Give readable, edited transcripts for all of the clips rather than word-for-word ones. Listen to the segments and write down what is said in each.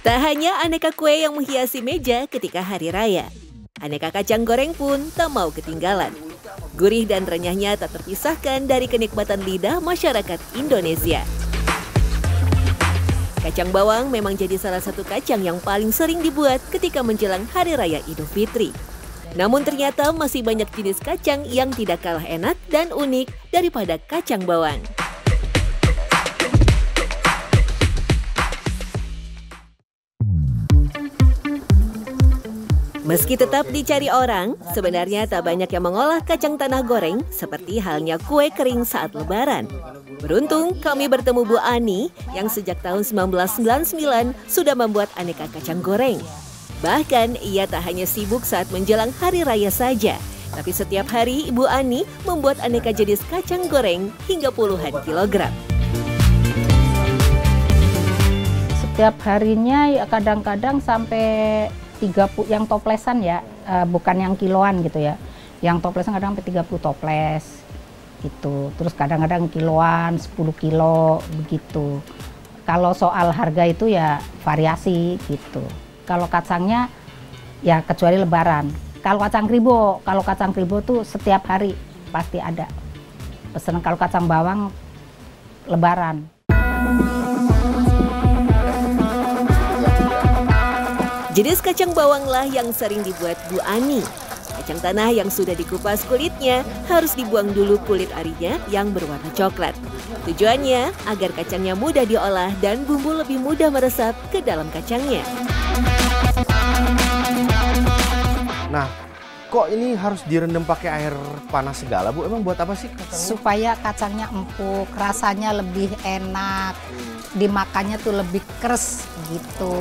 Tak hanya aneka kue yang menghiasi meja ketika hari raya, aneka kacang goreng pun tak mau ketinggalan. Gurih dan renyahnya tak terpisahkan dari kenikmatan lidah masyarakat Indonesia. Kacang bawang memang jadi salah satu kacang yang paling sering dibuat ketika menjelang Hari Raya Idul Fitri. Namun ternyata masih banyak jenis kacang yang tidak kalah enak dan unik daripada kacang bawang. Meski tetap dicari orang, sebenarnya tak banyak yang mengolah kacang tanah goreng seperti halnya kue kering saat Lebaran. Beruntung kami bertemu Bu Ani yang sejak tahun 1999 sudah membuat aneka kacang goreng. Bahkan ia tak hanya sibuk saat menjelang hari raya saja, tapi setiap hari Ibu Ani membuat aneka jenis kacang goreng hingga puluhan kilogram. Setiap harinya ya kadang-kadang sampai 30 yang toplesan ya, bukan yang kiloan gitu ya. Yang toplesan kadang sampai 30 toples gitu. Terus kadang-kadang kiloan, 10 kilo begitu. Kalau soal harga itu ya variasi gitu. Kalau kacangnya ya kecuali Lebaran. Kalau kacang kribo tuh setiap hari pasti ada pesanan. Kalau kacang bawang Lebaran. Jenis kacang bawanglah yang sering dibuat Bu Ani. Kacang tanah yang sudah dikupas kulitnya harus dibuang dulu kulit arinya yang berwarna coklat. Tujuannya agar kacangnya mudah diolah dan bumbu lebih mudah meresap ke dalam kacangnya. Nah, kok ini harus direndam pakai air panas segala, Bu? Emang buat apa sih kacangnya? Supaya kacangnya empuk, rasanya lebih enak, dimakannya tuh lebih keres gitu.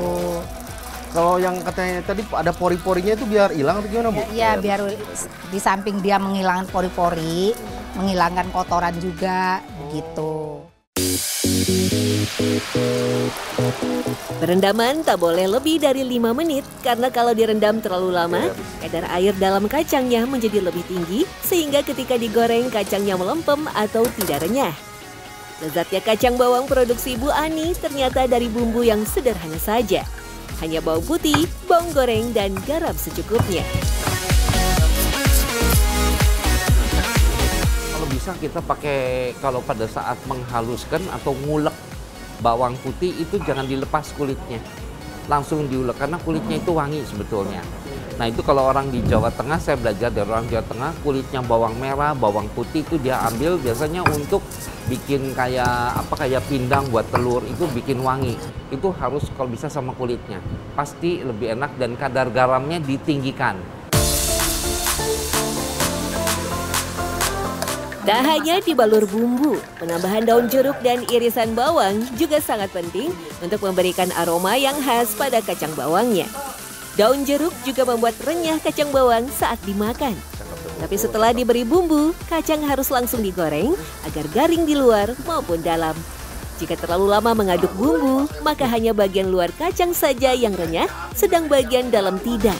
Kalau yang katanya tadi ada pori-porinya itu biar hilang atau gimana, Bu? Iya, biar di samping dia menghilangkan pori-pori, menghilangkan kotoran juga gitu. Perendaman tak boleh lebih dari 5 menit karena kalau direndam terlalu lama, kadar air dalam kacangnya menjadi lebih tinggi sehingga ketika digoreng kacangnya melempem atau tidak renyah. Lezatnya kacang bawang produksi Bu Ani ternyata dari bumbu yang sederhana saja. Hanya bawang putih, bawang goreng, dan garam secukupnya. Kalau bisa kita pakai, kalau pada saat menghaluskan atau ngulek bawang putih itu jangan dilepas kulitnya. Langsung diulek karena kulitnya itu wangi sebetulnya. Nah itu kalau orang di Jawa Tengah, saya belajar dari orang Jawa Tengah, kulitnya bawang merah, bawang putih itu dia ambil biasanya untuk bikin kayak pindang buat telur, itu bikin wangi. Itu harus kalau bisa sama kulitnya. Pasti lebih enak dan kadar garamnya ditinggikan. Tak hanya dibalur bumbu, penambahan daun jeruk dan irisan bawang juga sangat penting untuk memberikan aroma yang khas pada kacang bawangnya. Daun jeruk juga membuat renyah kacang bawang saat dimakan. Tapi setelah diberi bumbu, kacang harus langsung digoreng agar garing di luar maupun dalam. Jika terlalu lama mengaduk bumbu, maka hanya bagian luar kacang saja yang renyah, sedang bagian dalam tidak.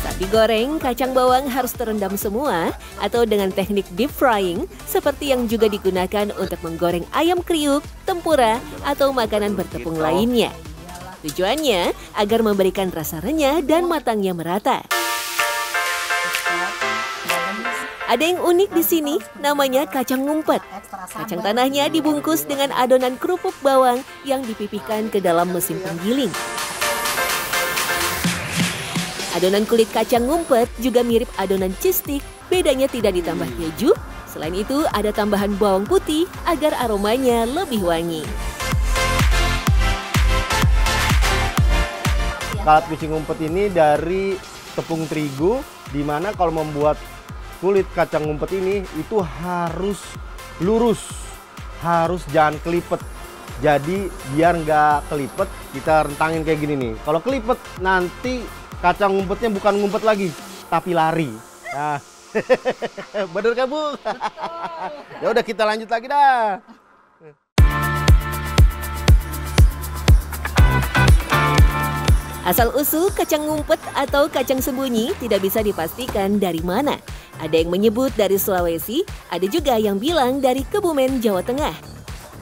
Saat digoreng, kacang bawang harus terendam semua atau dengan teknik deep frying seperti yang juga digunakan untuk menggoreng ayam kriuk, tempura, atau makanan bertepung lainnya. Tujuannya agar memberikan rasa renyah dan matangnya merata. Ada yang unik di sini, namanya kacang ngumpet. Kacang tanahnya dibungkus dengan adonan kerupuk bawang yang dipipihkan ke dalam mesin penggiling. Adonan kulit kacang ngumpet juga mirip adonan cheese stick, bedanya tidak ditambah keju. Selain itu ada tambahan bawang putih agar aromanya lebih wangi. Kalat kucing ngumpet ini dari tepung terigu, di mana kalau membuat kulit kacang ngumpet ini itu harus lurus, harus jangan kelipet. Jadi biar nggak kelipet, kita rentangin kayak gini nih. Kalau kelipet nanti kacang ngumpetnya bukan ngumpet lagi, tapi lari. Nah, bener kan, Bu? Ya udah kita lanjut lagi dah. Asal-usul kacang ngumpet atau kacang sembunyi tidak bisa dipastikan dari mana. Ada yang menyebut dari Sulawesi, ada juga yang bilang dari Kebumen, Jawa Tengah.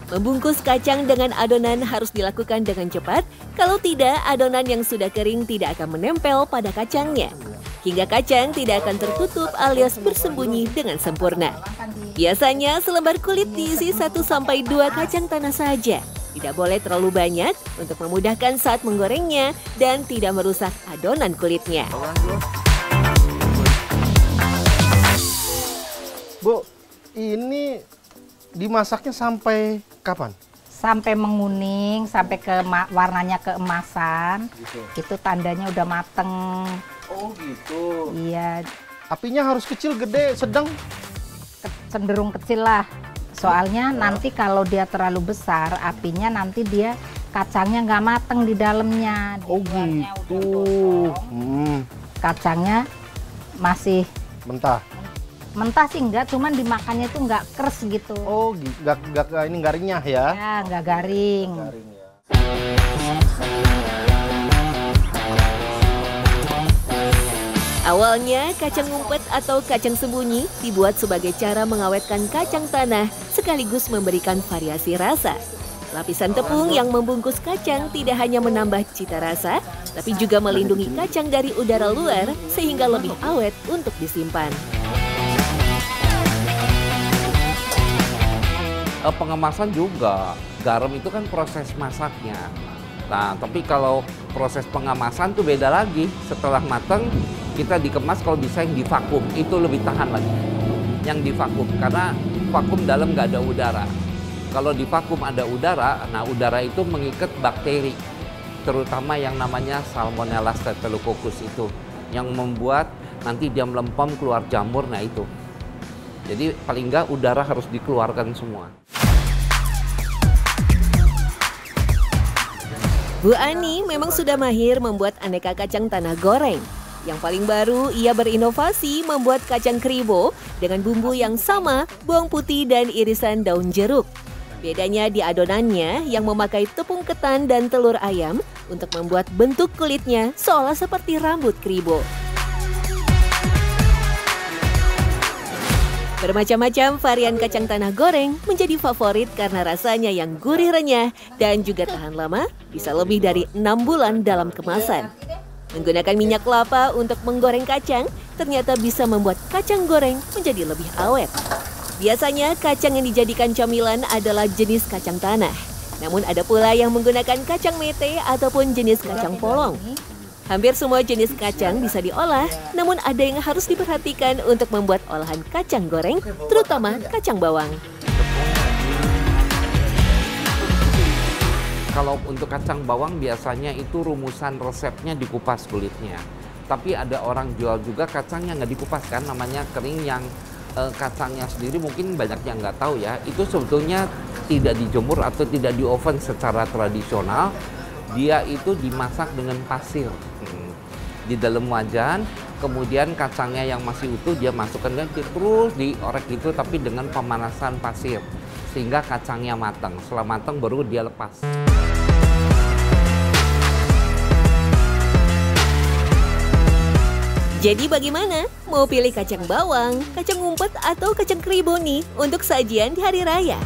Membungkus kacang dengan adonan harus dilakukan dengan cepat, kalau tidak adonan yang sudah kering tidak akan menempel pada kacangnya. Hingga kacang tidak akan tertutup alias bersembunyi dengan sempurna. Biasanya selembar kulit diisi 1-2 kacang tanah saja. Tidak boleh terlalu banyak untuk memudahkan saat menggorengnya dan tidak merusak adonan kulitnya. Bu, ini dimasaknya sampai kapan? Sampai menguning, sampai warnanya keemasan, itu tandanya udah mateng. Oh gitu. Iya, Apinya harus kecil, gede, sedang? cenderung kecil lah. Soalnya nanti kalau dia terlalu besar, apinya nanti dia kacangnya nggak mateng di dalamnya. Di Oh luarnya gitu. udah gosong, kacangnya masih Mentah. mentah sih enggak, cuman dimakannya itu nggak keras gitu. Oh, ini nggak renyah ya? Ya, nggak garing. Garing ya. Awalnya, kacang ngumpet atau kacang sembunyi dibuat sebagai cara mengawetkan kacang tanah sekaligus memberikan variasi rasa. Lapisan tepung yang membungkus kacang tidak hanya menambah cita rasa, tapi juga melindungi kacang dari udara luar sehingga lebih awet untuk disimpan. Pengemasan juga, garam itu kan proses masaknya. Nah, tapi kalau proses pengemasan tuh beda lagi. Setelah matang, kita dikemas kalau bisa yang divakum, itu lebih tahan lagi. Yang divakum, karena vakum dalam nggak ada udara. Kalau di vakum ada udara, nah udara itu mengikat bakteri, terutama yang namanya Salmonella Staphylococcus itu, yang membuat nanti dia melempem keluar jamur, nah itu. Jadi paling nggak udara harus dikeluarkan semua. Bu Ani memang sudah mahir membuat aneka kacang tanah goreng. Yang paling baru, ia berinovasi membuat kacang kribo dengan bumbu yang sama, bawang putih dan irisan daun jeruk. Bedanya di adonannya yang memakai tepung ketan dan telur ayam untuk membuat bentuk kulitnya seolah seperti rambut kribo. Bermacam-macam varian kacang tanah goreng menjadi favorit karena rasanya yang gurih renyah dan juga tahan lama, bisa lebih dari 6 bulan dalam kemasan. Menggunakan minyak kelapa untuk menggoreng kacang ternyata bisa membuat kacang goreng menjadi lebih awet. Biasanya kacang yang dijadikan camilan adalah jenis kacang tanah. Namun ada pula yang menggunakan kacang mete ataupun jenis kacang polong. Hampir semua jenis kacang bisa diolah, namun ada yang harus diperhatikan untuk membuat olahan kacang goreng, terutama kacang bawang. Kalau untuk kacang bawang biasanya itu rumusan resepnya dikupas kulitnya. Tapi ada orang jual juga kacang yang nggak dikupas kan, namanya kering yang kacangnya sendiri mungkin banyak yang nggak tahu ya. Itu sebetulnya tidak dijemur atau tidak di oven secara tradisional. Dia itu dimasak dengan pasir di dalam wajan, kemudian kacangnya yang masih utuh dia masukkan dan terus diorek gitu, tapi dengan pemanasan pasir sehingga kacangnya matang. Setelah matang baru dia lepas. Jadi bagaimana? Mau pilih kacang bawang, kacang ngumpet atau kacang kribo nih untuk sajian di hari raya?